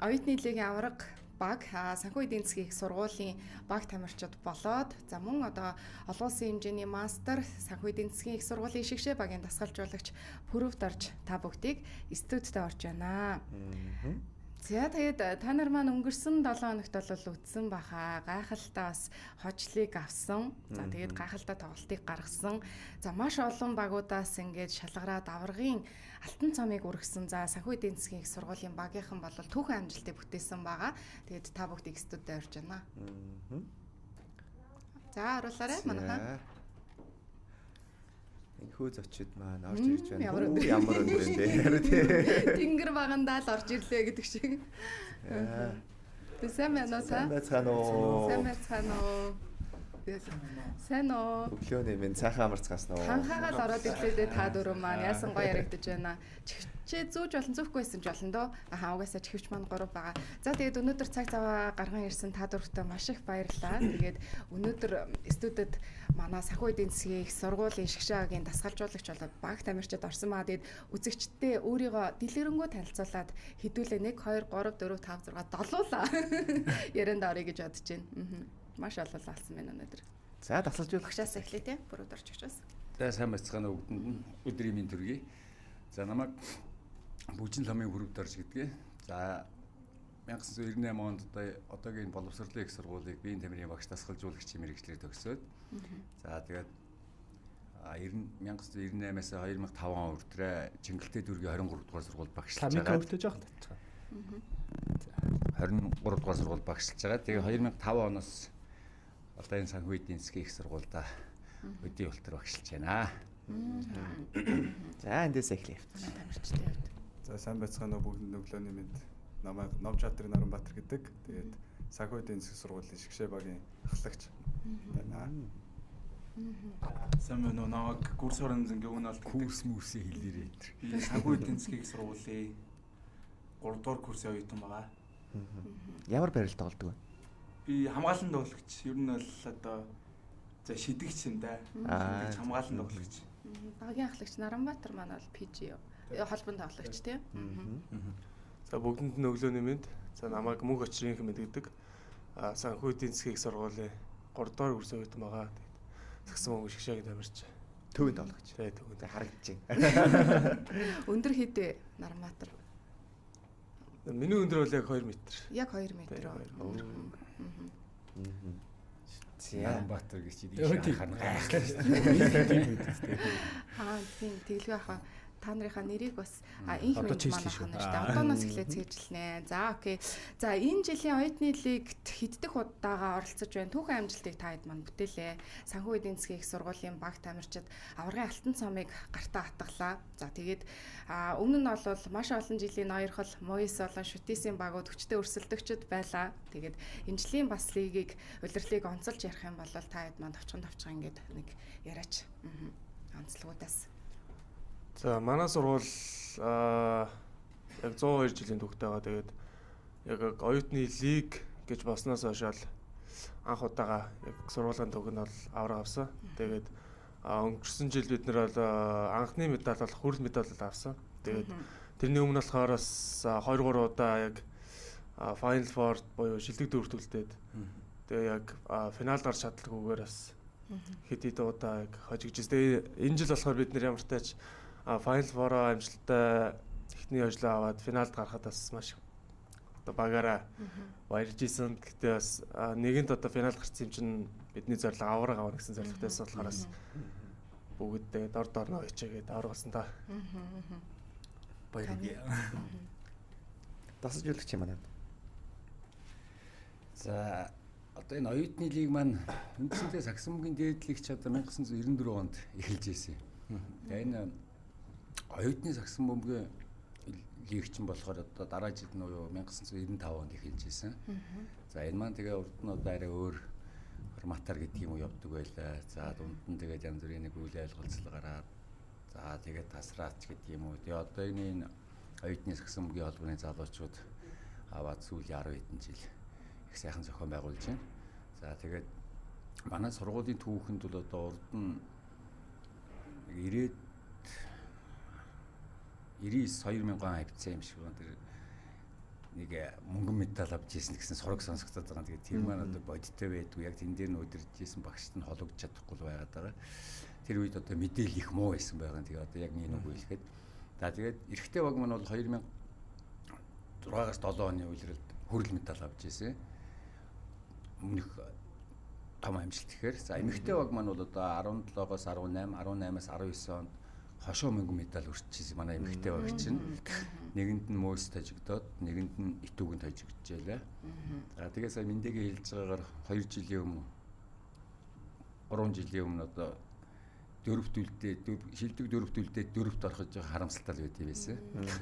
Оюутны лигийн аварга баг санхүү эдийн засгийн их сургуулийн баг тамирчид болоод за мөн одоо олон улсын хэмжээний мастер санхүү эдийн засгийн их сургуулийн шигшээ багийн дасгалжуулагч Пүрвд орж та бүгдийг студидд орж байна. За тэгээд та нар маань өнгөрсөн 7 хоногт бол үтсэн баха. Гайхалтай бас хожлыг авсан. За тэгээд гайхалтай тоглолтыг гаргасан. За маш олон багуудаас ингээд шалгараад аваргын алтан цомыг үргэсэн. За санхүү эдийн засгийн их сургуулийн багийнхан бол түүхэн амжилтыг бүтээсэн байгаа. Тэгээд та бүгдийг студидд орж байна. За оруулаарай манайхаа. Энэхүү зочид маань орж ирж байна. Ямар өндөр юм бэ? Тэнгэр багандаа л орж ирлээ гэдэг шиг. Сайн байна уу та? Сайн уу? Сайн байна уу? Сайн уу? Өглөөний минь сайхан амарцгаас нөө. Ханхаагаал ороод ирлээ та дөрөв маань яасан гоё яригдаж байна. Чихчээ зүүж болон зүүхгүй байсан ч болно доо. Угаасаа чихвч маань 3 байгаа. За тэгээд өнөөдөр цаг цаваа гарган ирсэн та дөрөвтөө маш их баярлалаа. Тэгээд өнөөдөр студид манай санхүү эдийн засгийн их сургуулийн шигшээгийн дасгалжуулагч болоод баг тамирчид орсон маа. Тэгээд үзэгчдээ өөрийгөө дэлгэрэнгүй танилцуулаад хэдүүлээ 1 2 3 4 5 6 долуулаа. Ярианд орё гэж бодож байна. Маш олон алсан байна өнөөдөр. За дасгалжуулагчаас эхлэе те. Бүрүүд орж очоос. За сайн бацгаана бүгдэнд нь өдрийн минь төргий. За намайг Бүжин ламын Пүрвд орж гэдгээ. За 1998 онд одоогийн боловсролын их сургуулийг биеийн тамирын багш дасгалжуулагчийн мэргэжлээр төгсөөд за тэгээд 1998-аас 2005 он хүртэл Чингэлтэй дүүргийн 23 дугаар сургуульд багшлаж байгаа. Ламын өвтөж явах татчихсан. 23 дугаар сургуульд багшлаж байгаа. Тэгээ 2005 оноос одоо энэ санхүү эдийн засгийн их сургуульда өдий ултар багшилж байна. За эндээс эхлэе. Тамирчтай явд. За сайн байцгаана уу бүгд өглөөний мэд. Намайг Новжатрын Наранбаатар гэдэг. Тэгээд санхүү эдийн засгийн сургуулийн шигшээ багийн ахлагч байна. Сайн байна уу? Намайг Гүрс орон зэнгийн Өвнөлт гэдэг. Курс мөсөө хэлээрээ. Би санхүү эдийн засгийн сургуулийн 3 дугаар курсын оюутан байгаа. Ямар барилд тоглодог вэ? Би хамгаалалт тоглогч. Ер нь бол одоо за шидэгч юм да. Хамгаалалт тоглогч. Багийн ахлагч Наранбаатар маань бол PG холбонд тоглогч тийм. За бүгдэнд нь өглөөний мэд. За намайг Мөнх Очрын хэмэд гэдэг. Санхүү эдийн засгийн их сургуулийн 3 дугаар курсын оюутан байгаа. Сагсан мөнгө шигшээгийн тамирч. Төвөнд тоглогч. Тэгээ төвөнд харагдаж байна. Өндөр хэдэ Наранбаатар? Миний өндөр бол яг 2 м. Яг 2 м. Наранбаатар гэж ийм харна гайхалтай шүү дээ. Тийм тэглгүй хаа. Та нарынхаа нэрийг бас инх мэд маань хана шүү дээ. Одооноос эхлээд цээжлэнэ. За окей. За энэ жилийн оюутны лигт хэддэх удаагаа оролцож байна. Түүхэн амжилтыг та хэд маань бүтээлээ. Санхүү эдийн засгийн их сургуулийн баг тамирчид аваргын алтан цомыг гартаа хатгалаа. За тэгээд өмнө нь бол маш олон жилийн ноёрхол Моис болон Шүтисийн багууд хүчтэй өрсөлдөгчд байлаа. Тэгээд энэ жилийн бас лигийг улирлыг онцолж ярих юм бол та хэд маань товчхон ингээд нэг яриач. Онцлогуудаас. За манай сургууль яг 102 жилийн түүхтэй байгаа. Тэгээд яг оюутны лиг гэж болсноос хойш анх удаага яг сургуулийн түүхэнд бол авраг авсан. Тэгээд өнгөрсөн жил бид нэр бол анхны медаль бол хүрэл медаль авсан. Тэгээд тэрний өмнө болохоор бас 2 3 удаа яг Final Four буюу шилдэг дөрөвт үлдээд тэгээ яг финалд гарч чадлаггүйгээр бас хэд хэд удаа яг хожигдчихсэн. Тэгээ энэ жил болохоор бид нэр ямар тач Final Four амжилттай эхний хожлоо аваад финалд гарахад бас маш одоо багаараа баярж исэн. Гэхдээ бас нэгэнд одоо финал гарсан юм чинь бидний зорилго авраг авах гэсэн зорилготойсэн болохоор бас бүгд тэгээд дор дорноо ичээгээд авраг болсон та. Баяртай. Дасгалжуулагч юм аа. За одоо энэ оюутны лиг маань үндсэндээ Саксамгийн дээдлэгч одоо 1994 онд эхэлж ирсэн юм. Тэгээ энэ оюутны Саксан бөмбөгийн лиг чинь болохоор одоо дараа жилд нь 1995 онд эхэлж ирсэн. За энэ маань тэгээ урд нь одоо арай өөр форматаар гэдэг юм уу явдаг байлаа. За дунд нь тэгээд янз бүрийн нэг үйл ойлголцол гараад за тэгээд тасраач гэдэг юм уу. Тэгээ одоо энэ оюутны Саксан бөмбөгийн холбооны залуучууд аваад сүүлийн 10 хэдэн жил их сайхан зохион байгуулж байна. За тэгээд манай сургуулийн түүхэнд бол одоо урд нь 99 2000 он авцсан юм шиг байна. Тэр нэг мөнгөн медаль авч ирсэн гэсэн сураг сонсогдоод байгаа. Тэгээд тэр маань одоо бодиттой байдгүй. Яг тэн дээр нь удирдах ирсэн багшд нь хологдож чадахгүй л байгаад байгаа. Тэр үед одоо мэдээлэл их муу байсан байгаа. Тэгээд одоо яг нэг үг хэлэхэд. За тэгээд эрэгтэй баг маань бол 2006-аас 7 оны үеэрд хүрэл медаль авч ирсэн. Өмнөх том амжилт гэхээр за эмэгтэй баг маань бол одоо 17-оос 18, 18-аас 19 онд хошоо мөнгөн медаль өрчижсэн манай эмэгтэй баг чинь. Нэгэнд нь мөөс тажигдоод, нэгэнд нь итүүгэн тажигджээ. За тэгээ сая Миндэгийн хэлж байгаагаар 2 жилийн өмнө 3 жилийн өмнө одоо дөрөвт үлдээ шилдэг дөрөвт үлдээ дөрөвт орохж байгаа харамсалтай байд юм байсан.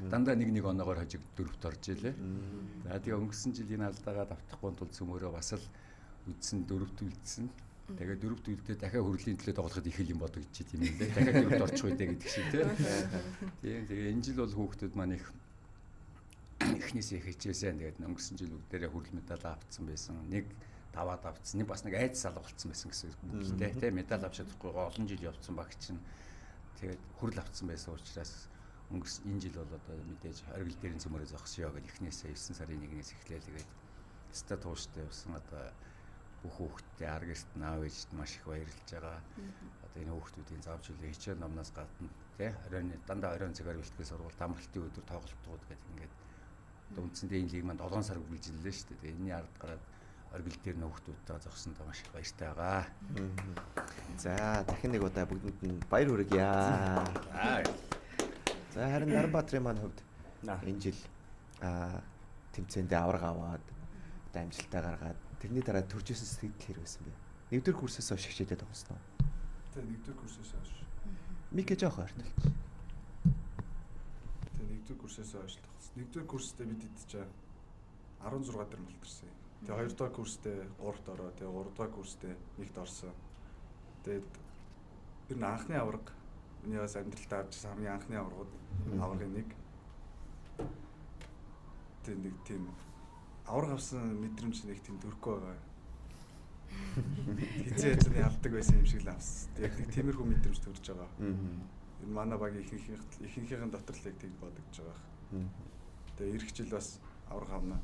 Дандаа нэг оноогоор хожиг дөрөвт орж илээ. За тэгээ өнгөрсөн жилийн алдаагаа давтахгүй тул цөмөрөө бас л үдсэн дөрөвт үлдсэн. Тэгээ дөрөвт үлдээ дахиад хөрлийн төлөө тоглоход их юм бодогдож тийм юм лээ. Дахиад дөрөвт орчих үү гэдэг шиг тийм. Тэгээ энэ жил бол хүүхдүүд маань эхнээсээ хичээсэн. Тэгээд өнгөрсөн жил бүгдээрээ хүрэл медаль авцсан байсан. Нэг даваад авцсан. Нэг бас нэг айц сал болцсон байсан гэсэн үг дээ. Тэ медаль авч чадахгүй олон жил явцсан баг чинь. Тэгээд хүрэл авцсан байсан учраас өнгөрсөн энэ жил бол одоо мэдээж оргил дээрийн цөмөрөө зогсоё гэж эхнээсээ 9 сарын 1-ээс эхлээл тэгээд ста тууштай явсан одоо бүх хүүхдтэй ар гэрт наав ээжт маш их баярлж байгаа. Одоо энэ хүүхдүүдийн заавч үлээ хичээл номноос гадна тий оройн дандаа оройн цагаар бэлтгэл сургууль амралтын өдөр тоглолтууд гэдэг ингээд одоо үндсэндээ энэ лиг маань 7 сар үргэлжиллээ шүү дээ. Тэгээ энэний ард гараад оргил дээр хүүхдүүдтэйгээ зогсондоо маш их баяртай байгаа. За дахин нэг удаа бүгдэнд нь баяр хүргье. За харин Наранбаатарын маань хувьд энэ жил тэмцээндээ авраг аваад одоо амжилтаа гаргаад тэрний дараа төрж исэн сэтгэл хэр байсан бэ? Нэгдүгээр курсээс хойш хичээлээ тоглосноо. Тэгээ нэгдүгээр курсээс хойш. Мик жоох ойртолч. Тэгээ нэгдүгээр курсээс хойш тоглосон. Нэгдүгээр курстээ бид идчихээ 16 дээр мултарсан. Тэгээ 2 дахь курстээ 3-т ороо. Тэгээ 3 дахь курстээ 1-т орсон. Тэгээд ер нь анхны авраг миний бас амьдралтаа авчихсан хамгийн анхны аврагууд аврагын нэг. Тэгээд нэг тийм авраг авсан мэдрэмж нэг тийм төрөхгүй байгаа. Хизээ хязны авдаг байсан юм шиг л авсан. Яг нэг тиймэрхүү мэдрэмж төрж байгаа. Энэ манай багийн ихэнхийнхэн дотор л яг тийм бодогдож байгаа. Тэгээ эх жил бас авраг авна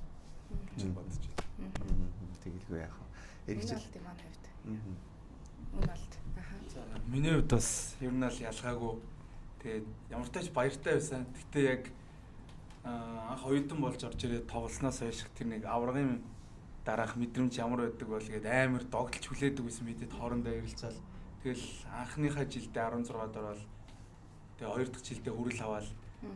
гэж бодож байна. Тэгэлгүй яах вэ? Эх жил тийм маань хувьд. Уналт. Миний хувьд бас ер нь л ялгаагүй. Тэгээд ямар ч тач баяртай байсан. Гэхдээ яг анх оюутан болж орж ирээд тоглосноос хойш тэр нэг аврагын дараах мэдрэмж ямар байдаг бол гээд амар догдолж хүлээдэг байсан мэдэд хоорондоо ярилцаал. Тэгэл анхныхаа жилдээ 16-д ороод тэгээ хоёр дахь жилдээ хүрэл аваад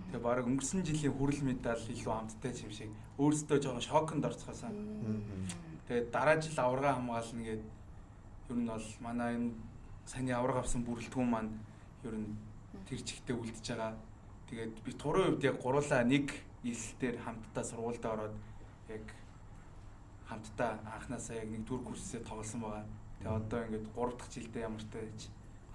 тэгээ баг өнгөрсөн жилийн хүрэл медаль илүү амттай юм шиг өөрсдөө жоохон шоконд орцгоосаа. Тэгээ дараа жил аврагаа хамгаална гээд ер нь бол манай энэ саяны авраг авсан бүрэлдэхүүн маань ер нь тэр чигтээ үлдчихэж байгаа. Тэгээд би турын үед яг гурлаа нэг илсэлтээр хамтдаа сургуультай ороод яг хамтдаа анханасаа яг нэгдүгээр курсээ тоглосон байгаа. Тэгээ одоо ингээд 3 дахь жилдээ ямар ч тааж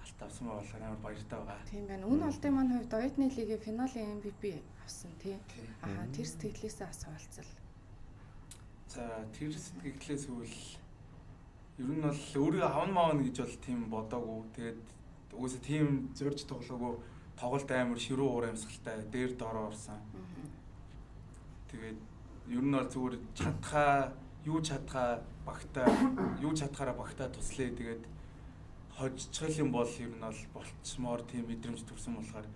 алт авсан болохоор амар баяртай байгаа. Тийм байна. Үн олдын маань хувьд оюутны лигийн финалийн MVP авсан тий. Тэр сэтгэлээсээ асуулцал. За тэр сэтгэлээс үл ер нь бол өөрийгөө авна маавна гэж бол тийм бодоагүй. Тэгээд угсаа тийм зорж тоглоогүй. Тоглолт амар ширүү уур амьсгалтай дээр доороо орсон. Тэгээд ер нь бол зүгээр чадхаараа багтаа туслая. Тэгээд хожчихл юм бол ер нь бол болцмоор тийм мэдрэмж төрсэн болохоор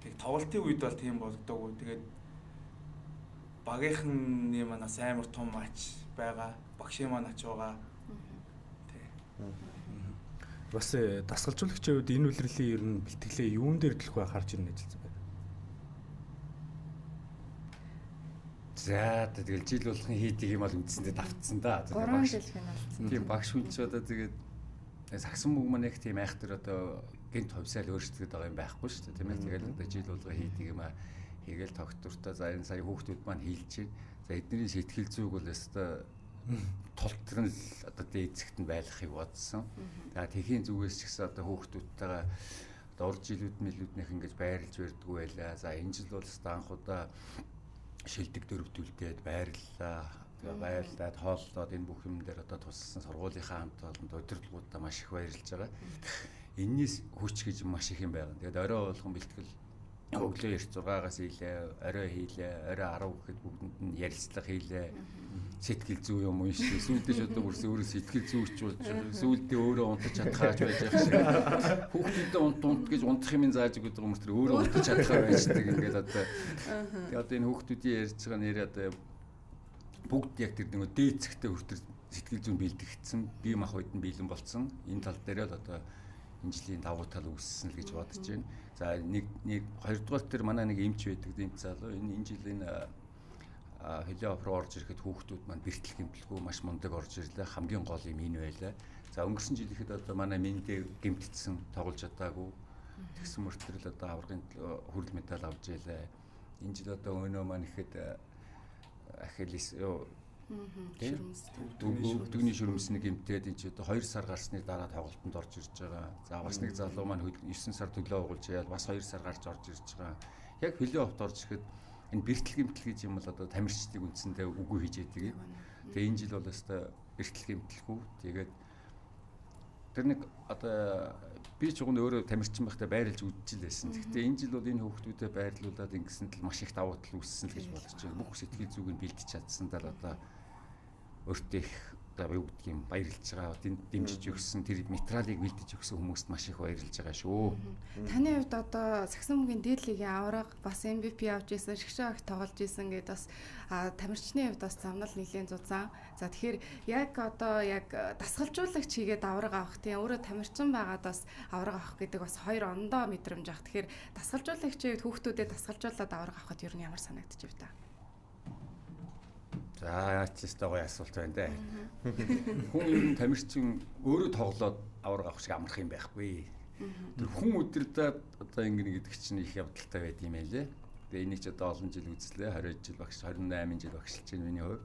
тэг тоглолтын үед бол тийм боддоггүй. Тэгээд багийнхны манаас амар том мач байгаа. Багшийн маань ач байгаа. Бас дасгалжуулагчийн хувьд энэ үлрэлийн ер нь бэлтгэлээ юун дээр төлөх вэ харж ирнэ гэж байна. За тэгэл жил болгон хийдэг юм бол үндсэндээ давтсан да. 3 жил финалцсан. Тийм багш хүн ч одоо тэгээд сагсан мөг маань их тийм айхтар одоо гинт хувьсаал өөрчлөгдөд байгаа юм байхгүй шүү дээ тийм ээ. Тэгэл одоо жил болгоо хийдэг юм аа хийгээл тогтвортой за энэ сая хүүхдүүд маань хийлж байна. За эдний сэтгэл зүг бол өстой толтрон л одоо дээцэгт нь байлгахыг бодсон. За тэхийн зүгээс ч гэсэн одоо хүүхдүүдтэйгээ одоо урд жилүүд мэлүүднийх ингэж байрлаж өрдгөө байлаа. За энэ жил бол өстой анхудаа шилдэг дөрөвдүүлдээд байрлалаа. Тэгээ баярлаад хооллоод энэ бүх юм дээр одоо туссан сургуулийнхаа хамт олонд удирдлагуудаа маш их баярлж байгаа. Эннээс хүч гэж маш их юм байна. Тэгээд орой болгон бэлтгэл өглөө 6-аас хийлээ, орой хийлээ, орой 10 гэхэд бүгдэнд нь ярилцлага хийлээ. Сэтгэл зүй юм уу шүү. Сүүлдээ ч одоо бүрс өөрөө сэтгэл зүйч болж сүүлдээ өөрөө унтаж чадхаач байж байгаа шиг. Хүүхдүүдэд унт гэж унтах юм зааж өгöd байгаа хүмүүс тэр өөрөө унтаж чадхаа байждаг ингээд одоо. Тэгээ одоо энэ хүүхдүүдийн ярьж байгаа нэр одоо бүгд яг тэр нэг дээцэгтэй хүртэл сэтгэл зүйн бэлтгэгдсэн, бие махбод нь бэлэн болсон. Энэ тал дээр л одоо энэ жилийн давуу тал үүссэн л гэж бодож байна. За нэг хоёрдугаар тэр манай нэг эмч байдаг эм залуу энэ жилийн хөлөө офроо орж ирэхэд хүүхдүүд маань бэртэл гэмтэлгүй маш мундаг орж ирлээ. Хамгийн гол юм энэ байлаа. За өнгөрсөн жил ихэд одоо манай миндээ гэмтсэн тоглож чадаагүй. Тэгсэн мөртлөл одоо аврагын хүрэл медаль авч ийлээ. Энэ жил одоо өнөө маань ихэд Ахиллес Дүгний шүрмсний гэмтээд энэ ч одоо 2 сар гарсны дараа тоглолтод орж ирж байгаа. За бас нэг залуу маань 9 сар төлөө угуулж яал бас 2 сар гарч орж ирж байгаа. Яг хөлөө овт орж ирэхэд энэ бэртэл гэмтэл гэж юм бол одоо тамирчдыг үндсэндээ үгүй хийж яддаг. Тэгээ энэ жил бол өстой бэртэл гэмтэлгүй. Тэгээд тэр нэг одоо би ч уг нь өөрөө тамирчин байхдаа байрлаж үдчихэл байсан. Гэхдээ энэ жил бол энэ хүүхдүүдэд байрлуулад ингэсэн тал маш их давуу тал үүссэн л гэж бодож байна. Бүх сэтгэл зүг нь бэлдэж чадсан тал одоо өөртөө их одоо юу гэдгийг баярлж байгаа. Дэмжиж өгсөн тэр материалыг бэлдэж өгсөн хүмүүст маш их баярлж байгаа шүү. Таны хувьд одоо Саксамбуугийн дээдлигийн авраг бас MVP авч ирсэн, шгшээ агт тоглож ирсэн гэдээ бас тамирчны хувьд бас замнал нэлийн зузаан. За тэгэхээр яг одоо яг дасгалжуулагч хийгээд авраг авах тийм өөрөө тамирчин байгаад бас авраг авах гэдэг бас 2 ондоо мэдрэмж авах. Тэгэхээр дасгалжуулагчийн хувьд хүүхдүүдэд дасгалжуулаад авраг авахд ер нь ямар санагдчих вэ та? За чистэ гоё асуулт байна дээ. Хүн ер нь тамирчин өөрөө тоглоод авраг авах шиг амарх юм байхгүй. Тэр хүн өдөрдөө одоо ингэнэ гэдэг чинь их явдалтай байд юм байлээ. Тэгээ энийг ч одоо олон жил үзлээ. 20 жил багш 28 жил багшилж байна миний хувьд.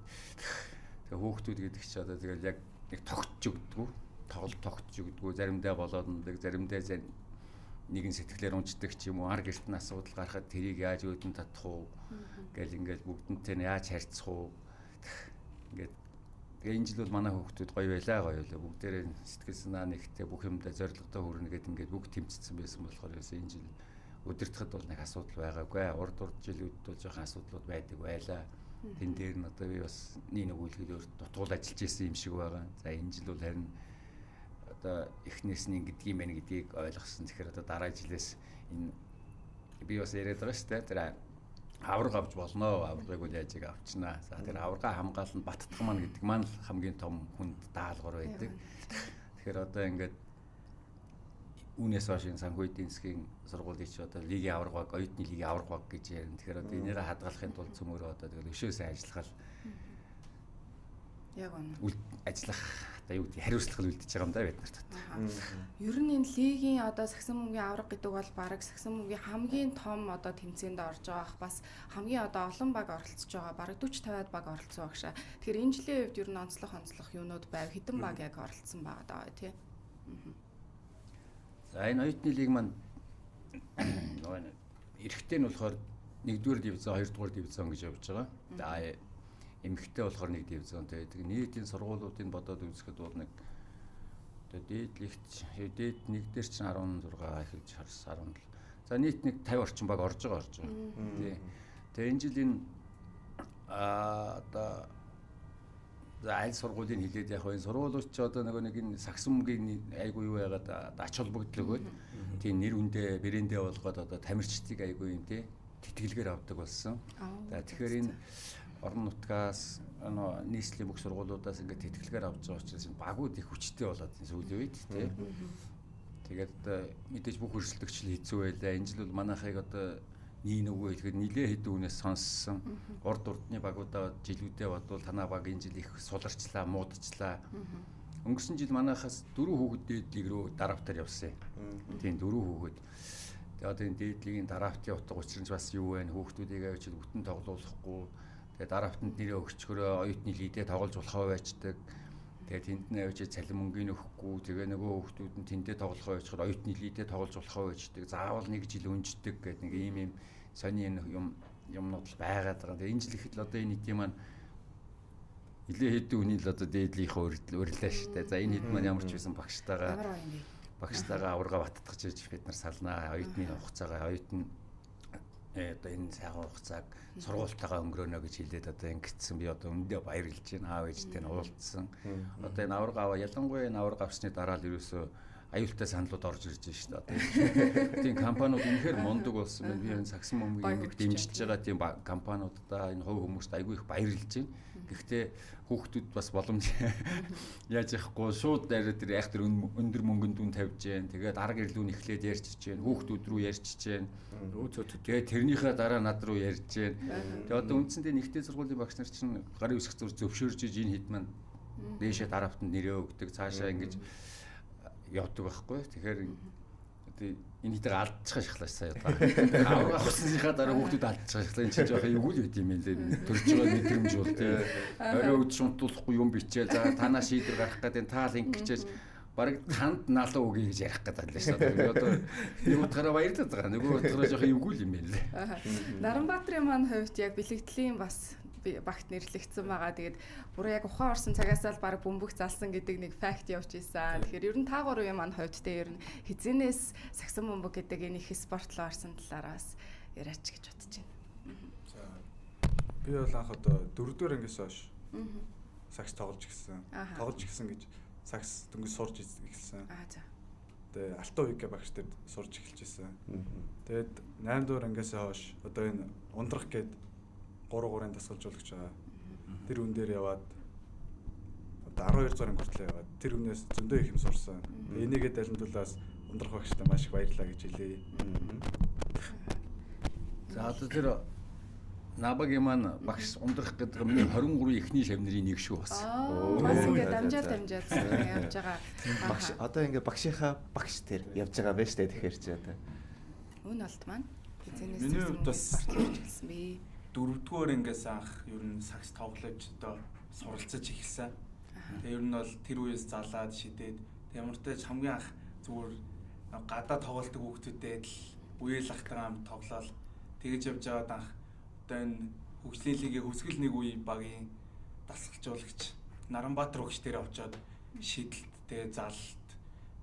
Тэгээ хүүхдүүд гэдэг чинь одоо тэгэл яг нэг тогтж өгдөггүй. Тогтж өгдөггүй. Заримдаа болоод нэг заримдаа нэгэн сэтгэлээр унцдаг ч юм уу ар гэрт нь асуудал гарахад тэрийг яаж өөдөн татах уу гэл ингээл бүгдэнтэй нь яаж харьцах уу ингээд тэгээ энэ жил бол манай хүүхдүүд гоё байлаа бүгдээрээ сэтгэл санаа нэгтэй бүх юмдаа зоригтой хүрнэ гэдэг ингээд бүгд тэмцсэн байсан болохоор энэ жил өдөртөхөд бол нэг асуудал байгаагүй урд жилүүд бол жоохон асуудлууд байдаг байлаа тэн дээр нь одоо би бас нэг үйлдэл дутуул ажиллаж исэн юм шиг байгаа. За энэ жил бол харин одоо эхнээс нь ингэдэг юм байна гэдгийг ойлгосон. Тэгэхээр одоо дараа жилээс энэ би бас яриад байгаа шүү дээ. Тэр авраг авч болно. Аврагыг бол яаж авчнаа. За тэр аврагаа хамгаална баттах маань гэдэг маань хамгийн том хүнд даалгавар байдаг. Тэгэхээр одоо ингээд үүнээс хойш санхүү эдийн засгийн сургуулийн чи одоо лигийн авраг баг, оюутны лигийн авраг баг гэж ярина. Тэгэхээр одоо энийгээ хадгалахын тулд цөмөрөө одоо тэгэл өшөөсөө ажиллах яг үнэ. Ажиллах одоо юу гэдэг хариуцлага үлдчихэж байгаа юм да бид нарт. Ер нь энэ лигийн одоо Саксамбуугийн авраг гэдэг бол баг Саксамбуугийн хамгийн том одоо тэмцээнд орж байгаа бас хамгийн одоо олон баг оролцож байгаа. Баг 40-50-аад баг оролцсон багшаа. Тэгэхээр энэ жилийн хувьд ер нь онцлог юунууд байв? Хэдэн баг яг оролцсон байгаа даа тий. За энэ оюутны лиг маань эрэхтэй нь болохоор 1-р дивизион, 2-р дивизион гэж явж байгаа. За эмэгтэй болохоор 1 дивизионтэй байдаг. Нийтийн сургуулиудыг бодоод үзэхэд бол нэг одоо дээдлэгч дээд 1 дээр чинь 16 эхэлж 17. За нийт нэг 50 орчим баг орж байгаа. Тий. Тэгээ энэ жилийн одоо за аль сургуулийн хилээд яг энэ сургуулиуч ч одоо нэг энэ Саксамбуугийн айгуу юу яагаад ач холбогдлого өгөөд тийм нэр үндэ брэндээ болгоод одоо тамирчдыг айгуу юм тий тэтгэлгээр авдаг болсон. За тэгэхээр энэ орон нутгаас нийслэлийн бүх сургуулиудаас ингээд тэтгэлгээр авч байгаа учраас багууд их хүчтэй болоод сүүлийн үед тий. Тэгээд мэдээж бүх өрсөлдөгчл хэцүү байлаа. Энэ жил бол манайхыг одоо нэг нөгөө ихэд нилээ хэдэн үнээс сонссон. Урд урдны багуудаа жилүүдээ бодвол танаа баг энэ жил их суларчлаа, муудчлаа. Өнгөрсөн жил манайхаас 4 хүүхэд дээдлийг рүү дараавтаар явсан. Тийм 4 хүүхэд. Тэгээд одоо энэ дээдлийн дараавтын утга учир нь бас юу вэ? Хүүхдүүдийг авчид бүтэн тоглуулахгүй. Тэгээд дараавтанд нэрээ өгчгөрөө оюутны лидээ тоглож болохоо байждаг. Тэгээд тэнд нь авчид цалин мөнгөний өгөхгүй. Тэгээ нөгөө хүүхдүүд нь тэндээ тоглохоо байжхаар оюутны лидээ тоглож болохоо байждаг. Заавал 1 жил өнждөг гэдэг нэг ийм сони юмнууд л байгаад байгаа. Тэгээ энэ жил ихэд л одоо энэ нийтийн маань нэлээ хэдэн үний л одоо дээдлийнхээ өрлөө шүү дээ. За энэ хэд маань ямар ч байсан багштайгаа аварга баттгаж ирж бид нар салнаа. Оюутны хугацаагаа оюутны одоо энэ сайхан хугацааг сургуультайгаа өнгөрөөнө гэж хэлээд одоо ингэсэн би одоо өндөө баярлж байна. Аав ээжтэй нь уулзсан. Одоо энэ авраг аваа ялангуяа энэ авраг авсны дараа л ерөөсөө аюултай саналууд орж ирж байна шүү дээ. Тийм компаниуд үнэхээр мундаг болсон байна. Би энэ сагсан бөмбөгийг ингэж дэмжиж байгаа тийм компаниудаа энэ хувь хүмүүст айгүй их баярлж байна. Гэхдээ хүүхдүүд бас боломж яаж яахгүй шууд дараа тэр яг тэр өндөр мөнгөнд дүн тавьж जैन. Тэгээд арга ирлүүн эхлээд ярьчих जैन. Хүүхдүүд рүү ярьчих जैन. Тэгээд тэрнийхээ дараа над руу ярьж जैन. Тэгээд одоо үндсэндээ нэгтэй сургуулийн багш нар чинь гарын үсэх зур зөвшөөрж энэ хэд маань дээшээ дараавтанд нэрээ өгдөг цаашаа ингэж явдаг байхгүй. Тэгэхээр одоо энэ хэдэг алдчихсан шахлаач сая одоо. Авсныхаа дараа хүүхдүүд алдчихсан шахлаа энэ чинь жоохон эвгүй л байт юм лээ. Төрж байгаа мэдрэмж бол тийм. Орой өд шунтуулахгүй юм бичээл за танаа шийдвэр гаргах гэдэг таал ингэчээж бараг танд налуу өгье гэж ярих гэдэг л шүү дээ. Одоо нэг утгаараа баярлаад байгаа. Нөгөө утгаараа жоохон эвгүй л юм лээ. Наранбаатарын маань хувьд яг бэлэгдлийн бас багт нэрлэгдсэн байгаа. Тэгээд бүр яг ухаан орсон цагаас л баг бөмбөг залсан гэдэг нэг факт явж ийсэн. Тэгэхээр ер нь та гурвын маань хувьд те ер нь хизэнээс сагсан бөмбөг гэдэг энэ их спортлоо орсон талаараас яриач гэж бодож байна. За би бол анх одоо 4-р ангиас хойш сакс тоглож гисэн. Тоглож гисэн гэж сакс дөнгөж сурж эхэлсэн. За. Тэгээ Алтан уйг багш дээр сурж эхэлж исэн. Тэгээд 8-р ангиас хойш одоо энэ ундрах гээд 3-3-ын дасгалжуулагч байгаа. Тэр үн дээр яваад одоо 12 дугаар хүртэл яваад тэр үнээс зөндөө их юм сурсан. Энийгээ далимдуулаас ундрах багштай маш их баярлалаа гэж хэлье. За одоо тэр Набагийн маань багш ундрах гэдэг миний 23 эхний шавнырын нэг шүү бас. Бас ингээд дамжаал явж байгаа. Багш одоо ингээд багшийнхаа багш тэр явж байгаа байж тээ тэгэхээр чи одоо. Үн алт маань. Миний хувьд бас хэлсэн бэ. 4-р ангиас анх ер нь сакс тоглож одоо суралцаж эхэлсэн. Тэгээ ер нь бол тэр үеэс залаад шидээд ямар ч тач хамгийн анх зүгээр гадаа тоглолтог хүүхдүүдэд л үеэл ахтайгаа хамт тоглоод тэгэж явж байгаад анх одоо энэ хөгжлийн лигийн хөсгөл нэг үе багийн дасгалжуулагч Наранбаатар өгч дээр очоод шидэлт тэгээ залалт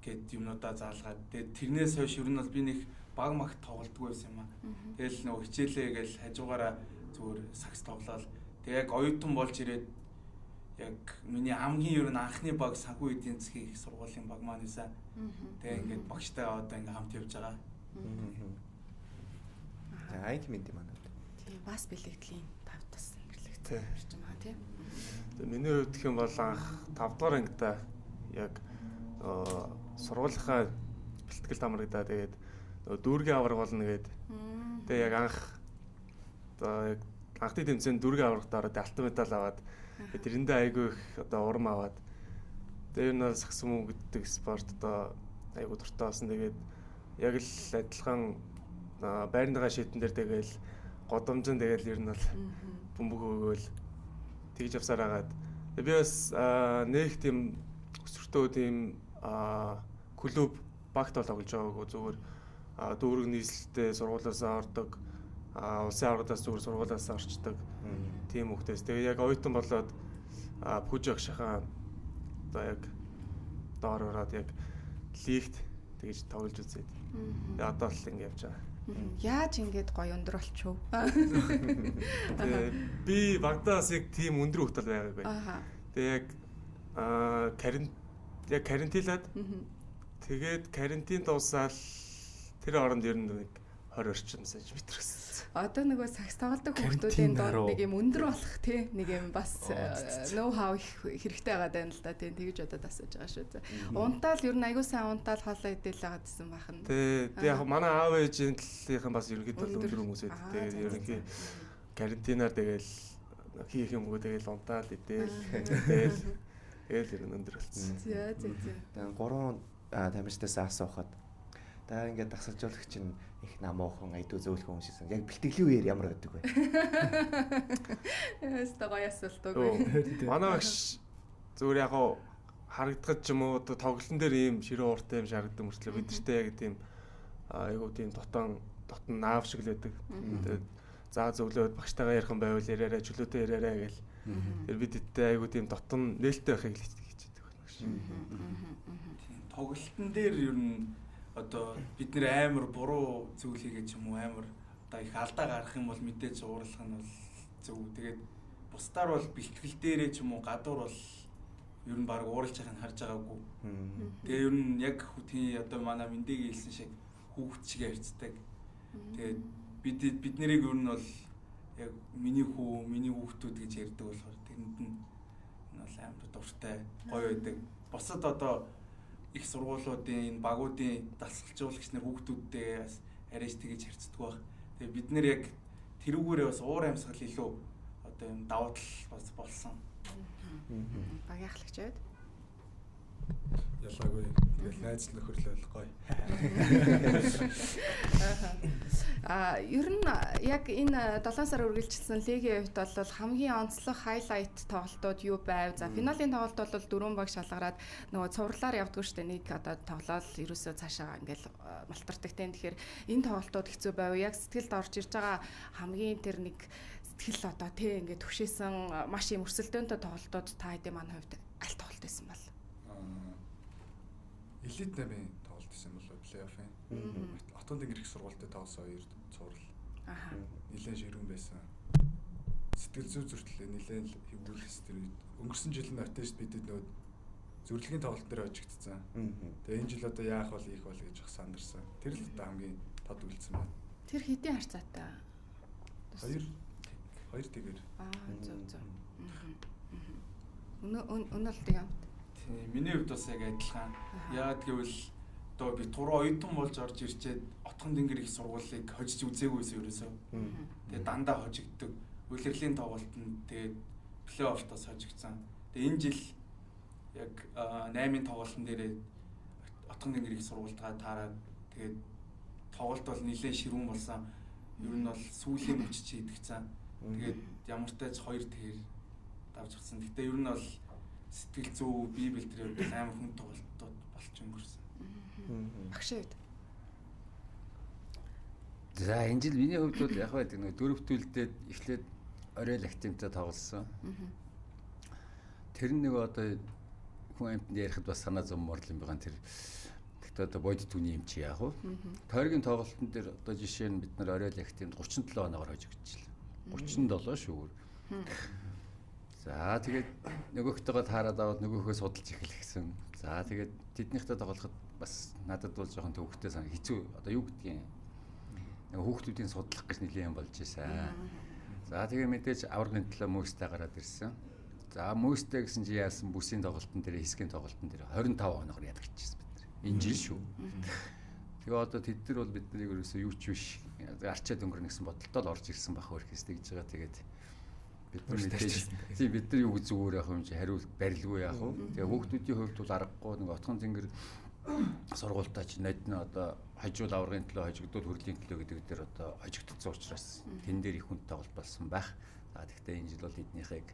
гэд юмнуудаа заалгаад тэгээ тэрнээс хойш ер нь бол би нэг баг магт тоглолтгүй байсан юм аа. Тэгэл нөгөө хичээлээ гээл хажуугаараа зүгээр сакс тоглоод тэгээ яг оюутан болж ирээд яг миний хамгийн ер нь анхны баг санхүү эдийн засгийн их сургуулийн баг маань байсан. Тэгээ ингээд багштай одоо ингээд хамт явж байгаа. Айт мэд юм аа. Тийм бас бэлэгдлийн 5 тас нэрлэгдсэн юм аа тийм. Тэгээ миний хувьд гэх юм бол анх 5 дугаар ангида яг сургуулийнхаа бэлтгэл хамрагдаа тэгээд дүүргийн авраг болно гээд. Тэгээ яг анх одоо яг анхны тэмцээнд дүүргийн аврагт ороод алтан медаль аваад тэрэндээ айгүй их одоо урам аваад тэгээ энэ сагсан мөн гэдэг спорт одоо айгүй дуртай болсон. Тэгээд яг л адилхан байрныгаа шитэн дээр тэгээл годомжин тэгээл ер нь бол бөмбөг өгөөл тэгж явсаар агаад. Би бас нэг тийм өсвөртөө тийм клуб багт бол тоглож байгаагүй зүгээр дүүрэг нийслэлтэй сургуулиасаа ордог улсын аврагаас зүгээр сургуулиасаа орчдөг тийм хүүхдээс. Тэгээ яг оюутан болоод пүж агшихаа одоо яг доор ороод яг лигт тэгж тоглож үзээд. Тэгээ одоо л ингэ явж байгаа. Яаж ингэж гоё өндөр болчихв? Тэгээ би багтаас яг тийм өндөр хөлтөл байгаагүй. Тэгээ яг карантинлаад тэгээд карантин дуусаад тэр оронд ер нь нэг 20 орчим см гэсэн. Одоо нөгөө сакс тоглодог хүмүүсийн доор нэг юм өндөр болох тий нэг юм бас ноу хау хэрэгтэй байгаа даа л да тий тэгж одоо тасаж байгаа шүү. Унтаал ер нь аягүй сайн унтаал хоолоо идэл байгаа гэсэн бахан. Тий яг манай аав ээжийнхэн бас ерөнхийдөө өндөр хүмүүс байд. Тэгээд ерөнхий карантинаар тэгэл хийх юмгүй тэгэл унтаал идэл тэгэл ер нь өндөр болсон. За. Тэгээд 3 тамирчдаас асуухад та ингээд дасгалжуулагч нь их намуухан айдуу зөөлхөн хүн шийсэн. Яг бэлтгэлийн үеэр ямар байдаг вэ? Яста гоё асуулт үгүй. Манай багш зүгээр яг харагдах ч юм уу тоглолтын дээр ийм ширээ ууртай юм шаргадаг мөртлөө бидэртэй яг тийм айгуу тийм дотон наав шиг л байдаг. Тэгээд заа зөвлөөд багштайгаа ярих юм байвал яриараа чөлөөтэй яриараа гээл. Тэр бидтэй айгуу тийм дотон нээлттэй байхыг л хичээдэг багш. Тоглолтын дээр ер нь одоо бид нэр амар буруу зүйл хийгээд ч юм уу амар одоо их алдаа гарах юм бол мэдээж уурлах нь бол зөв. Тэгээд бусдаар бол бэлтгэл дээрээ ч юм уу гадуур бол ер нь баг ууралж байгааг нь харж байгаагүй. Тэгээ ер нь яг тийм одоо манай Мэндийг хэлсэн шиг хүүхд шиг ярьцдаг. Тэгээд бид нарыг ер нь бол яг миний хүүхдүүд гэж ярьдаг болохоор тэрэнд нь бол амар дуртай гоё байдаг. Бусад одоо их сургуулиудын багуудын дасгалжуулагч нар хүүхдүүдтэй бас арайч тэгэж харьцдаг баг. Тэгээ бид нэр яг тэрүүгээрээ бас уур амьсгал илүү одоо юм давуу тал бас болсон. Багийн ахлагч байд. Ялгаагүй. Тэгэл найз нөхөрлөл гоё. Ер нь яг энэ 7 сар үргэлжилсэн лигийн хувьд бол хамгийн онцлог хайлайт тоглолтууд юу байв? За финалийн тоглолт бол 4 баг шалгараад нөгөө цувралаар явдггүй шүү дээ. Нэг одоо тоглол ерөөсөө цаашаа ингээл малтардаг те. Тэгэхээр энэ тоглолтууд хэцүү байв. Яг сэтгэлд орж ирж байгаа хамгийн тэр нэг сэтгэл одоо те ингээд төвшөөсөн маш юм өрсөлдөөнтэй тоглолтууд та хэдийн маань хувьд аль тоглолт байсан бол? Элит 8-ын тоглолт байсан болоо плей-оффын. Хотын тэнгэр их сургуультай тоглосон 2 цуврал. Нилээн ширүүн байсан. Сэтгэл зүй зүртэл нилээн хөвгүүлс тэр үед өнгөрсөн жилийн отест бидэд нөгөө зөвлөгийн тоглолт дээр хожигдсан. Тэгээ энэ жил одоо яах бол ийх бол гэж сандарсан. Тэр л одоо хамгийн тод үлдсэн байна. Тэр хэдийн харьцаатай? 2 тэгээр. Зөв. Өнөөлт юм. Тийм миний хувьд бас яг адилхан. Яагаад гэвэл одоо би туруу оюутан болж орж ирчээд Отгон тэнгэр их сургуулийг хожиж үзээгүйсэн ерөөсөө. Тэгээ дандаа хожигддог. Улирлын тоглолтод тэгээд плей-оффтоос хожигдсан. Тэгээ энэ жил яг 8-ын тоглолтын дээрээ Отгон тэнгэр их сургуультаа таараад тэгээд тоглолт бол нэлээд ширүүн болсон. Ер нь бол сүүлийн мөчч хийдэгцэн. Тэгээд ямар ч тач 2 тэгэр давж гисэн. Гэтэ ер нь бол сэтгэл зүй бие бэлтрээ бол амар хүн тоглолтууд болж өнгөрсөн. Багшаа үед. За энэ жил миний хувьд бол яг байдаг нэг дөрөвтүүлдээд эхлээд орой лактимтай тоглосон. Тэр нэг одоо хүн амьтанд ярихад бас санаа зовмор юм байгаа. Тэр гэхдээ одоо бодит түүний юм чи яах вэ? Тойргийн тоглолтын дээр одоо жишээ нь бид нар орой лактимд 37 оноор хожигдчихлаа. 37 шүү. За тэгээд нөгөөхтэйгээ таарад аваад нөгөөхөө судалж эхэлсэн. За тэгээд тэднийхтэй тоглоход бас надад бол жоохон төвөгтэй сан хэцүү. Одоо юу гэдгийг нэг хүүхдүүдийн судлах гэж нэлээд юм болж ирсэн. За тэгээд мэдээж аврагын төлөө мөөстэй гараад ирсэн. За мөөстэй гэсэн чи яасан бүсийн тоглолтын дээр хэсгийн тоглолтын дээр 25 оноор ядагчижсэн бид нар. Энэ жил шүү. Тэгээ одоо тэд нар бол бид нарыг ерөөсөө юу ч биш арчаад өнгөрнө гэсэн бодолтой л орж ирсэн бах хөрхөөс тэгж байгаа. Тэгээд бид нар мэдээж тийм бид нар юу гэж зүгээр яах юм чи хариулт барилгүй яах вэ? Тэгээ хүүхдүүдийн хувьд бол аргагүй нэг Отгон тэнгэр сургуультаа ч нодно одоо хажуул аврагын төлөө хожигдоод хөрлийн төлөө гэдэг дээр одоо хожигдсон учраас тэн дээр их хүнд тоглолт болсон байх. За тэгвэл энэ жил бол эднийхийг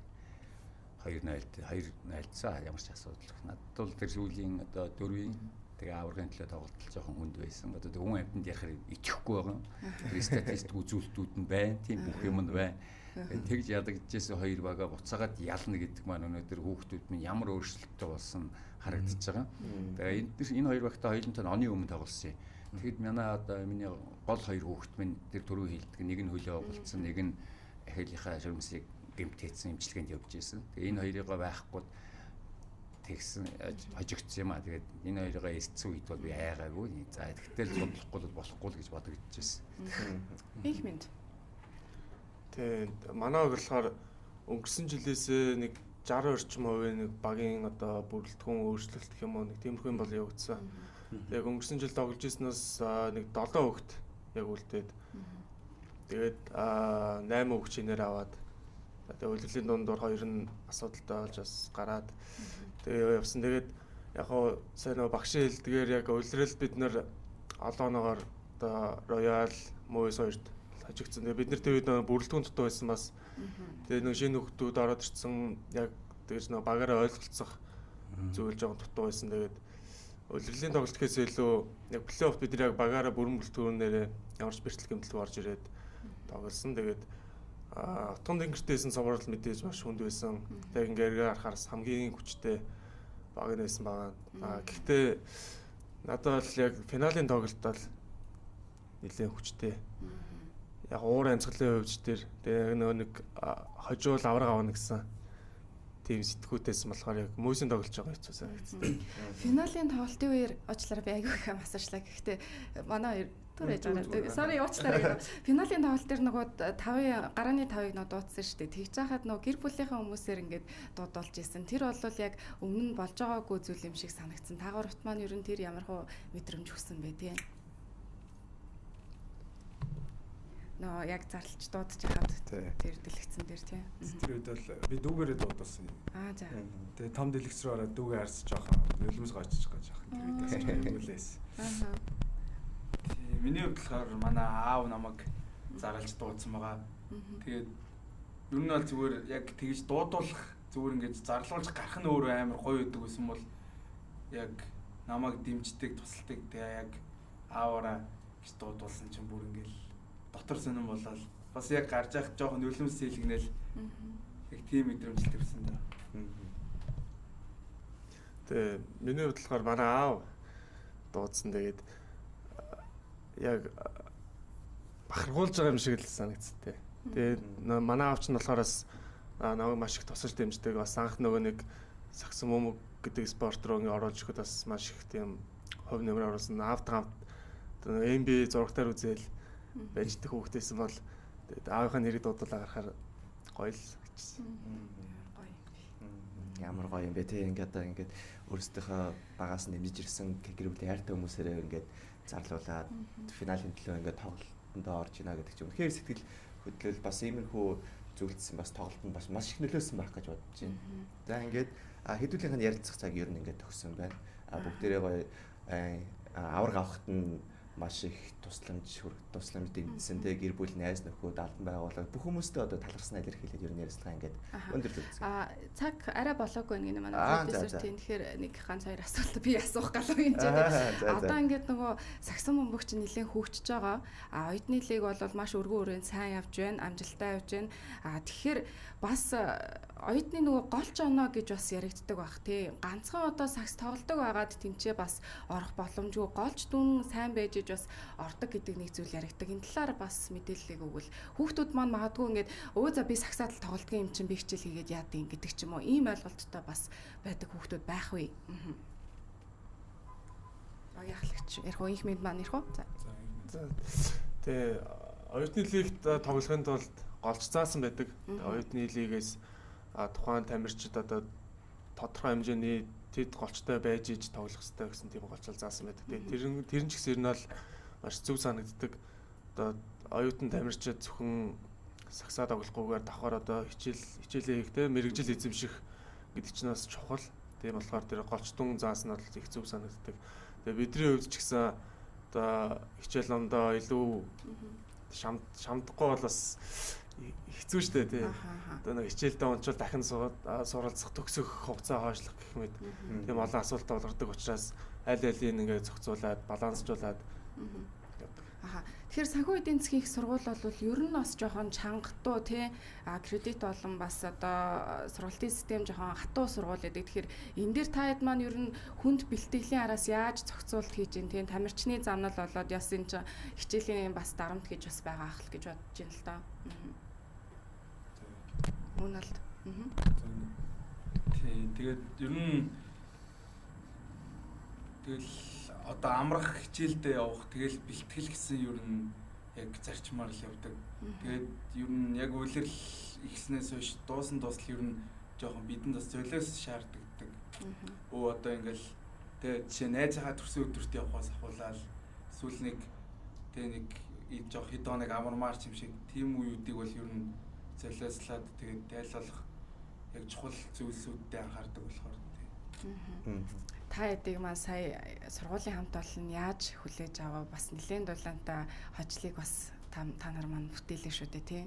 2-0 ямар ч асуудал. Надад бол тэр сүүлийн одоо 4-ийн тэгээ аврагын төлөө тоглолт жоохон хүнд байсан. Одоо хүн амьтанд ярихаар итгэхгүй байгаа. Тэр статистик үзүүлэлтүүд нь байна. Тийм бүх юм нь байна. Тэгж ядагдчихсэн 2 бага буцаагаад ялна гэдэг маань өнөөдөр хүүхдүүд минь ямар өөрчлөлттэй болсон харагдаж байгаа. Тэгээ энэ 2 багтаа хоёулантай оны өмнө тоглосон юм. Тэгэд миний гол 2 хүүхэд минь тэр түрүү хэлдэг. Нэг нь хөлөө болцсон, нэг нь ахийлынхаа ширмсийг гэмт хийсэн эмчилгээнд явж ирсэн. Тэгээ энэ хоёрыг байхгүй тэгсэн хожигдсон юм аа. Тэгээд энэ хоёроо эсцэн үед бол би айгаагүй. За тэгтэл судлахгүй бол болохгүй л гэж бодогдож байсан. Их мэд. Тэгээд манай болохоор өнгөрсөн жилээсээ нэг 60 орчим хувийн нэг багийн одоо бүрэлдэхүүн өөрчлөлт гэх юм уу нэг тиймэрхүү юм бол явагдсан. Яг өнгөрсөн жил тоглож ирснээс нэг 7 хүүхэд яг үлдээд тэгээд 8 хүүхэд шинээр аваад тэгээд улирлын дундуур 2 нь асуудалтай болж бас гараад тэгээд явсан. Тэгээд яг хоо сайн нөгөө багшийн хэлдгээр яг улирал бид нэр олооноор одоо Royal Moise 2-т хожигдсан. Тэгээд бид нар тэр үед бүрэлдэхүүн дутуу байсан бас. Тэгээд нэг шинэ хүүхдүүд ороод ирсэн яг тэгж нэг багаараа ойлголцох зүйл жоохон дутуу байсан. Тэгээд улирлын тоглолт гэхээс илүү яг плей-офф бид нар яг багаараа бүрэн бүрэлдэхүүнээр ямар ч бэртэл гэмтэл орж ирээд тоглосон. Тэгээд Отгон тэнгэртэйсэн цуврал мэдээж маш хүнд байсан. Тэгээд ингээ харахаар хамгийн хүчтэй баг нээсэн байгаа. Гэхдээ надад бол яг финалийн тоглолт бол нэлээд хүчтэй. яг уур амьсгалын хувьд дээр тэгээ нөгөө нэг хожуул авраг авна гэсэн тийм сэтгүүтээс болохоор яг мөсийн тоглож байгаа хэцүү санагддаг. Финалийн тоглолтын үеэр очлаараа би айгүй их масажлаа. Гэхдээ манай түр яж байгаа. Sorry уучлаарай. Финалийн тоглолт дээр нөгөө 5-ын гарааны 5-ыг нөө дуудсан шүү дээ. Тэгж хахад нөгөө гэр бүлийнхээ хүмүүсээр ингээд дуудуулж исэн. Тэр бол яг өмнө нь болж байгаагүй зүйл юм шиг санагдсан. Таагаар ут маань ер нь тэр ямар хөө мэдрэмж өгсөн бэ тий. Нөө яг зарлж дуудаж хахад тэр дэлгэцэн дээр тий. Тэр үед бол би дүүгээрээ дуудсан. За. Тэгээ том дэлгэц рүү ороод дүүгээ харьц жоохон нулимс гойчих гэж яах. Тэр үедээс нулээс. Миний хувьд болохоор манай аав намайг зарлж дуудсан байгаа. Тэгээд ер нь бол зүгээр яг тэгж дуудуулах зүгээр ингэж зарлуулж гарах нь өөрөө амар гоё өгдөг гэсэн бол яг намайг дэмждэг, тусалдаг. Тэгээ яг ааваараа гэж дуудуулсан чинь бүр ингээл дотор сонирн болоод бас яг гарч явах жоохон нулимс сэлгнэл яг тийм мэдрэмж төрсэн даа. Тэгээ миний хувьд болохоор манай аав дуудсан. Тэгээд яг бахархуулж байгаа юм шиг л санагдсан. Тэгээд манай аав ч нь болохоор бас намайг маш их тусаж дэмждэг. Бас анх нөгөө нэг саксон мөмөг гэдэг спорт руу ингээ оруулж өгөхөд бас маш их тийм хувь нэмэр оруулсан. Аавтаа хамт NBA зурагтаар үзэл байждаг хүүхдээсэн бол аавынхаа нэрийг дуудуулаа гарахаар гоё л гэжсэн. Ямар гоё юм бэ те ингээд одоо ингээд өөрсдийнхөө багаас нэмж ирсэн гэр бүлийн хайртай хүмүүсээрээ ингээд зарлуулаад финалийн төлөө ингээд тоглолтонд орж ийнэ гэдэг чинь үнэхээр сэтгэл хөдлөл бас иймэрхүү зүйлсэн бас тоглолтод бас маш их нөлөөсөн байх гэж бодож байна. За ингээд хэдүүлийнх нь ярилцах цаг ер нь ингээд төгссөн байна. Бүгдээрээ гоё авраг авахт нь маш их тусламж дэмжсэн те гэр бүл найз нөхөд албан байгууллага бүх хүмүүстээ одоо талархсан илэрхийлээд ер нь ярилцлага ингээд өндөрлөгдсөн. Цаг арай болоогүй нэг манай продюсер тийм тэгэхээр нэг ганц хоёр асуулт би асуух галуу юм чи те. Одоо ингээд нөгөө саксон бөмбөгч нэлээд хөгжиж байгаа. Оюутны лиг бол маш өргөн өрөөнд сайн явж байна, амжилттай явж байна. Тэгэхээр бас оюутны нөгөө голч оноо гэж бас яригддаг байх тий. Ганцхан одоо сакс тоглодог байгаад тэнцээ бас орох боломжгүй голч дүн сайн байж бас ордог гэдэг нэг зүйл яригддаг. Энэ талаар бас мэдээллийг өгвөл хүүхдүүд маань магадгүй ингээд өө за би саксаад л тоглодгийн юм чинь би хичээл хийгээд яадیں гэдэг ч юм уу. Ийм ойлголттой бас байдаг хүүхдүүд байх вэ. Багийнхлагч ярих уу их мэд маань ярих уу. За. Тэгээ оюутны лигт тоглохын тулд голч заасан байдаг. Оюутны лигээс тухайн тамирчид одоо тодорхой хэмжээний тэд голчтой байж иж тоглох хэрэгтэй гэсэн тийм голчол заасан байдаг. Тэгээ тэр нь ч гэсэн бол маш зөв санагддаг. Одоо оюутан тамирчид зөвхөн саксаа тоглохгүйгээр давхар одоо хичээлээ хийхдээ мэрэгжил эзэмших гэдэг чинь бас чухал. Тийм болохоор тэр голчтун заасан нь бол их зөв санагддаг. Тэгээ бидний хувьд ч гэсэн одоо хичээл номдоо илүү шамдахгүй бол бас хэцүү шттэ тий. Одоо нэг хичээлдээ онцол дахин суралцах төгсөх хугацаа хойшлох гэх мэт тийм олон асуулт олгордог учраас аль алийг ингээд зохицуулаад балансжуулаад Тэгэхээр санхүү эдийн засгийн их сургууль бол ер нь бас жоохон чангатуу тий кредит болон бас одоо сургалтын систем жоохон хатуу сургууль гэдэг. Тэгэхээр энэ дээр та хэд маань ер нь хүнд бэлтгэлийн араас яаж зохицуулт хийж ин тий тамирчны замнал болоод ясын ч хичээлийн бас дарамт гэж бас байгаа ах л гэж бодож байна л да. Уналд. Тий тэгээд ер нь тэгэл одоо амрах хичээлдээ явах тэгэл бэлтгэл гэсэн ер нь яг зарчмаар л явдаг. Тэгээд ер нь яг үйлрэл ихснээс хойш дуусан дуусал ер нь жоохон бидэнд бас золиос шаарддаг. Өө одоо ингээл тэгээд жишээ найзынхаа төрсөн өдөрт явахаас ахуулаад эсвэл нэг тэгээд нэг жоох хэд хоног амармаар юм шиг тийм үеүүдийг бол ер нь золиослаад тэгээд дайлуулах яг чухал зүйлсүүдтэй анхаардаг болохоор тий. Та эдийг маань сая сургуулийн хамт олон яаж хүлээж аваа бас нэлээд дулаантай хожлыг бас та нар маань бүтээлээ шүү дээ тий.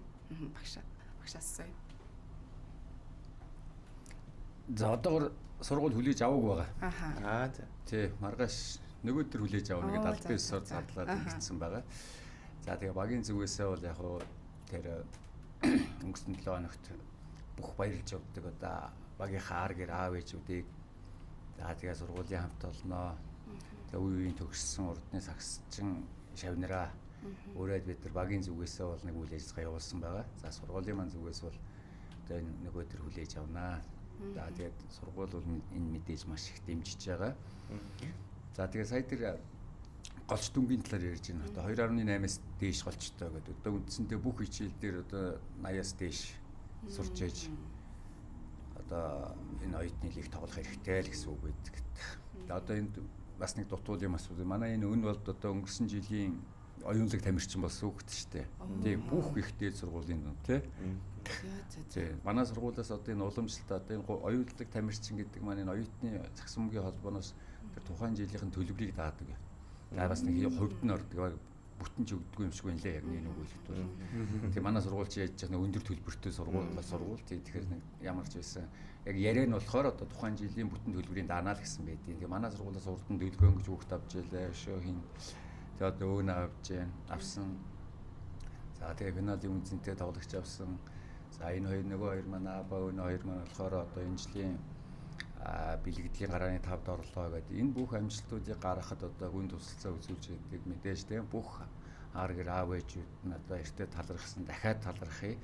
Багшаасаа. За одоогор сургууль хүлээж аваагүй байгаа. За. Тий, маргааш нөгөөдөр хүлээж авах нэгэд албан ёсоор зарлаад ингэсэн байгаа. За тэгээ багийн зүгээсээ бол яг хуу тэр өнгөрсөн 7 хоногт бүх баярлж явдаг одоо багийн хаар гэр аав ээжүүдийг за тэгээ сургуулийн хамт олноо. Тэгээ үе үеийн төгссөн урдны сагсчин шавнараа Өөрөө бид нар багийн зүгээсээ бол нэг үйл ажиллагаа явуулсан байгаа. За сургуулийн маань зүгээс бол одоо энэ нөгөө төр хүлээж авнаа. За тэгээд сургууль бол энэ мэдээж маш их дэмжиж байгаа. За тэгээд сая тэр голч дүнгийн талаар ярьж байна. Одоо 2.8-аас дээш голчтой гэдэг. Одоо үндсэндээ бүх хичээл дээр одоо 80-аас дээш сурч ээж одоо энэ оюутны лиг тоглох хэрэгтэй л гэсэн үг байдаг. Одоо энд бас нэг дутуул юм асуу. Манай энэ өн бол одоо өнгөрсөн жилийн оюунлаг тамирчин болсон үг шүү дээ. Тийм бүх их дээд сургуулийн дунд тий. Тийм манай сургуулиас одоо энэ уламжлалт одоо энэ оюунлаг тамирчин гэдэг маань энэ оюутны цагсан бөмбөгийн холбооноос тэр тухайн жилийн төлбөрийг даадаг. За бас нэг хувьд нь ордог бүтэн ч өгдөггүй юм шиг байна лээ яг нэг үгэлт бол. Тэгээ манай сургууль чи яаж нэг өндөр төлбөртэй сургууль тэгэхээр нэг ямар ч байсан яг яриа нь болохоор одоо тухайн жилийн бүтэн төлбөрийн даанаа л гэсэн байдیں۔ Тэгээ манай сургуулиас урд нь дэлгөөн гэж хүүхд авч ялээ өшөө хин. Тэгээ одоо өөнө авсан. За тэгээ финалийн үнцэнтэй тоглогч авсан. За энэ хоёр нөгөө хоёр манай аба өөнө хоёр маань болохоор одоо энэ жилийн бэлгэдлийн гарааны 5-д орлоо гэдэг. Энэ бүх амжилтуудыг гаргахад одоо гүн тусалцаа үзүүлж байдаг мэдээж тийм бүх ар гэр аав ээжүүд нь одоо эртээ талархсан дахиад талархъя.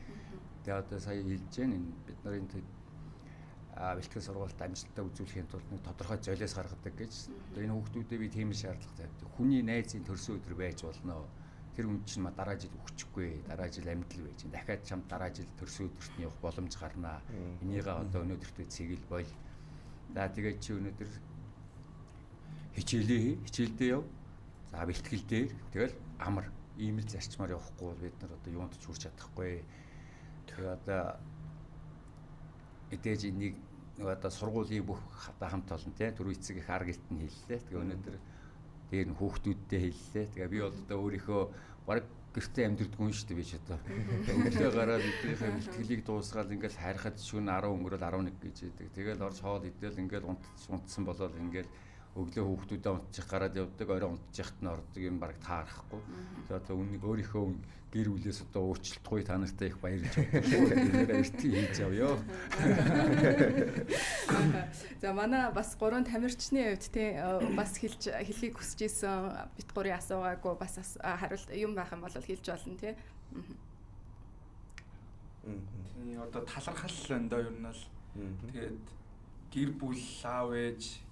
Тэгээ одоо сая хэлж гэн энэ бид нарын бэлтгэл сургуульд амжилтаа үзүүлэхийн тулд нэг тодорхой золиос гаргадаг гэж. Одоо энэ хүүхдүүдэд би тийм шаардлага тавьдаг. Хүний найзын төрсөн өдөр байж болно. Тэр хүн чинь дараа жил өгчихгүй, дараа жил амьдл байж. Дахиад чамд дараа жил төрсөн өдөрт нь явах боломж гарнаа. Энийгээ одоо өнөөдөртөө цэгэл бойл. За тэгээд чи өнөөдөр хичээлдээ яв. За бэлтгэл дээр тэгэл амар ийм л зарчмаар явахгүй бол бид нар одоо юунд ч хүрч чадахгүй. Тэгээ одоо эдэж энийг одоо сургуулийн бүх хамт олон тий түрүү эцэг их ар гэлт нь хэллээ. Тэгээ өнөөдөр дээр нь хүүхдүүдтэй хэллээ. Тэгээ би бол одоо өөрийнхөө баг гэртээ амьдэрдгүй юм шүү дээ би ч одоо. Өглөө гараад эднийхээ бэлтгэлийг дуусгаад ингээл хайрхад шөнө 10 өнгөрөөл 11 гэж идэг. Тэгэл орж хоол идэл ингээл унтсан болоод ингээл өглөө хүүхдүүдээ унтчих гараад явдаг, орой унтчихт нь ордог юм баг таарахгүй. Тэгээ одоо өөрийнхөө гэр бүлээс одоо уучлалтгүй та нартай их баярлж байна. Эртний хийж авъё. За манай бас 3 тамирчны хувьд те бас хэлхийг хүсэж исэн бит 3-ын асуугаагүй бас хариулт юм байх юм бол хэлж болно те. Одоо талархал өндөө ер нь л тэгээд гэр бүл аав ээж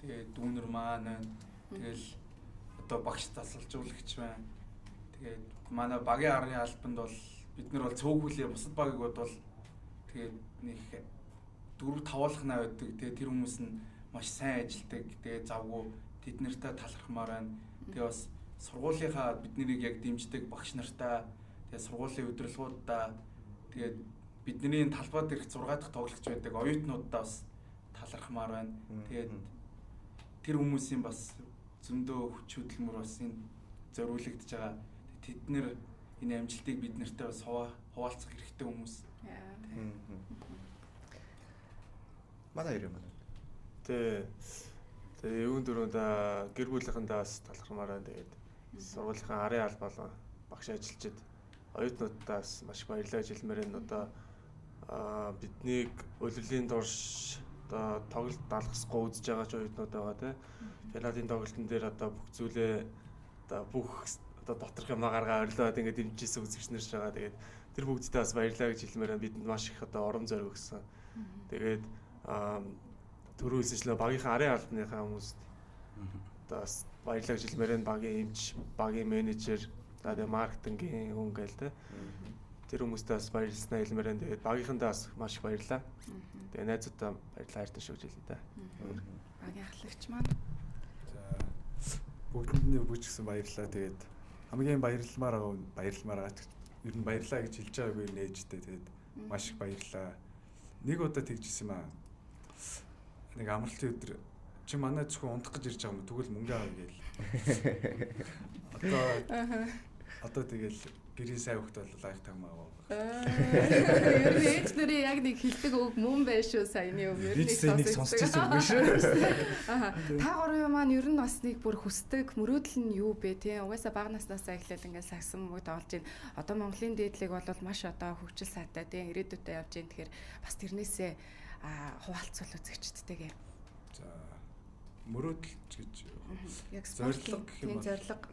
тэгээд дүүнер маань тэгэл одоо багш засалжуулагч байна. Тэгээд манай багийн арын албанд бол бид нар бол цөөхөлөө бусад багууд бол тэгээд нэг 4-5 алхнаа байдаг. Тэгээд тэр хүмүүс нь маш сайн ажилдаг. Тэгээд завгүй тэд нартай талархмаар байна. Тэгээд бас сургуулийнхаа бид нарыг яг дэмждэг багш нартай тэгээд сургуулийн удирдлагуудаа тэгээд бидний талбайд ирэх 6 дахь тоглогч байдаг оюутнуудаа бас талархмаар байна. Тэгээд тэр хүмүүсийн бас зөндөө хүч хөдөлмөр бас энэ зориулагдж байгаа. Тэд нэр энэ амжилтыг бид нартай бас хуваалцах хэрэгтэй хүмүүс. Манай юм байна. Тэгээ юун дөрөнд гэр бүлийнхэнтэй бас талархмаар байна. Тэгээд сургуулийнхаа арын албаа багш ажилчид оюутнуудаас маш баярлалаа хэлмээр энэ одоо биднийг улирлын дурш одоо тоглолт даалгасгүй үзэж байгаа ч оюутнууд байгаа тийм. Финалийн тоглолтын дээр одоо бүх зүйлээ одоо бүх одоо доторх юм гаргаа орилоод ингээд дэмжижсэн үзэгчнэр ч байгаа. Тэгээд тэр бүгдтэй бас баярлалаа гэж хэлмээр бидэнд маш их одоо урам зориг өгсөн. Тэгээд түрүү хэлсэнчлээ багийнхаа арын албаныхаа хүмүүст одоо бас баярлалаа гэж хэлмээр багийн эмч, багийн менежер, тэгээд маркетингийн хүн гээл тийм. Тэр хүмүүстээ бас баярлалаа хэлмээр байна. Тэгээд багийнхандаа бас маш их баярлалаа. Тэгээ найзуудаа баярлалаа хайртай шүү гэж хэлнэ. Багийн ахлагч маань. За бүгдэнд бүгд гэсэн баярлалаа. Тэгээд хамгийн баярламаар байгаа ч ер нь баярлалаа гэж хэлж байгаагүй нээжтэй. Тэгээд маш их баярлалаа. Нэг удаа тэгжсэн юм аа. Нэг амралтын өдөр чи манай зөвхөн унтах гэж ирж байгаа юм тэгвэл мөнгө авъя гээл. Одоо тэгэл гэрийн сайн хөхт бол лайк тамаагаа. Ер нь ээж нэрээ яг нэг хилдэг үг мөн байх шүү саяны үг. Ер нь сонсч ирсэн үг шүү. Та гурван маань ер нь бас нэг бүр хүсдэг мөрөөдөл нь юу бэ те? Угаасаа бага наснаас эхлээл ингээд сагсан мөнгө тоолж байна. Одоо Монголын дээдлэг бол маш одоо хөгжил сайтай те ирээдүйдээ явж байна. Тэгэхээр бас тэрнээсээ хуваалцвал үзэгчдтэйгээ. За мөрөөдөл гэж яг зорилго гэх юм бол зорилго.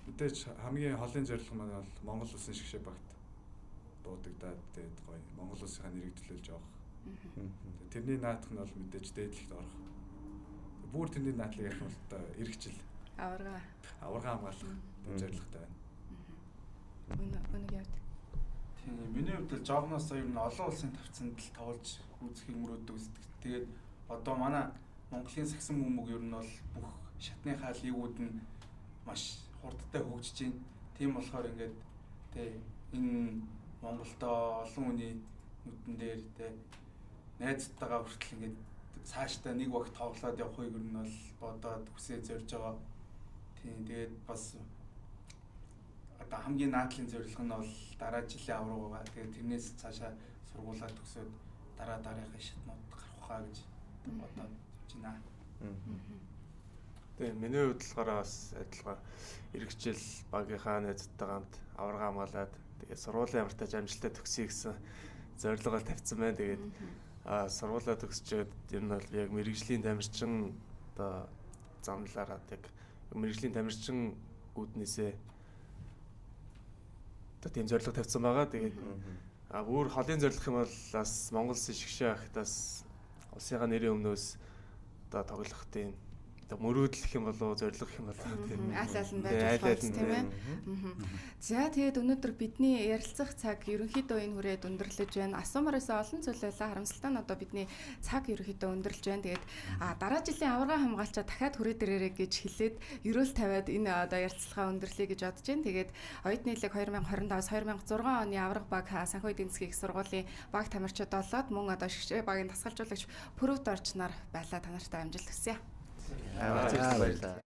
Мэдээж хамгийн холын зорилго маань бол Монгол улсын шгшээ багт дуудагдаад тэгээд гоё Монгол улсынхаа нэрийг төлөөлж явах. Тэрний наадах нь бол мэдээж дээдлэгт орох. Бүр тэрний наадлыг ярих нь бол эх жил аварга хамгаалах зорилготой байна. Үнэг явд. Тийм миний хувьд л жоогноос ер нь олон улсын тавцанд л тоглож үзэхийг мөрөөддөг үздэг. Тэгээд одоо манай Монголын сагсан бөмбөг ер нь бол бүх шатныхаа лигүүд нь маш хурдтай хөгжиж байна. Тийм болохоор ингээд тий энэ Монголдо олон хүний нүдэн дээр тий найзтайгаа хүртэл ингээд цаашдаа нэг багт тоглоод явахыг ер нь бол бодоод хүсээ зорж байгаа. Тийм тэгээд бас одоо хамгийн наадлын зорилго нь бол дараа жилийн авраг байгаа. Тэгээд тэрнээс цаашаа сургуулаа төгсөөд дараагийнхаа шатнууд гарах хаа гэж бодоод байна. Тэгээ миний хувьдлаараа бас адилхан эргэжил багийнхаа найзтайгаа хамт аварга хамгаалаад тэгээ сургуулийн ямартай амжилттай төгсөе гэсэн зорилгоо тавьсан байна. Тэгээд сургуулаа төгсчөөд ер нь бол яг мэрэгжлийн тамирчин одоо замлаараа яг мэрэгжлийн тамирчин үүднээсээ одоо тийм зорилго тавьсан байгаа. Тэгээд бүр холын зорилго юм бол бас Монгол Улсын шгшээ ахтаас улсынхаа нэрийн өмнөөс одоо тоглох тийм мөрөөдөл юм болоо зорилго юм болоо тийм аль аль нь байж болох тийм ээ. За тэгээд өнөөдөр бидний ярилцах цаг ерөнхийдөө энэ хүрээд өндөрлөж байна. Асуумаар байсан олон зүйл байлаа. Харамсалтай нь одоо бидний цаг ерөнхийдөө өндөрлж байна. Тэгээд дараа жилийн аварга хамгаалчаа дахиад хүрээд ирээрэй гэж хэлээд ерөөл тавиад энэ одоо ярилцлагаа өндөрлөе гэж бодож байна. Тэгээд оюут нийлэг 2025-2026 оны аварга баг санхүү эдийн засгийн их сургуулийн баг тамирчид болоод мөн одоо шгшээ багийн дасгалжуулагч Пүрүвт орч нар байлаа. Та нартай амжилт хүсье. Баярлалаа.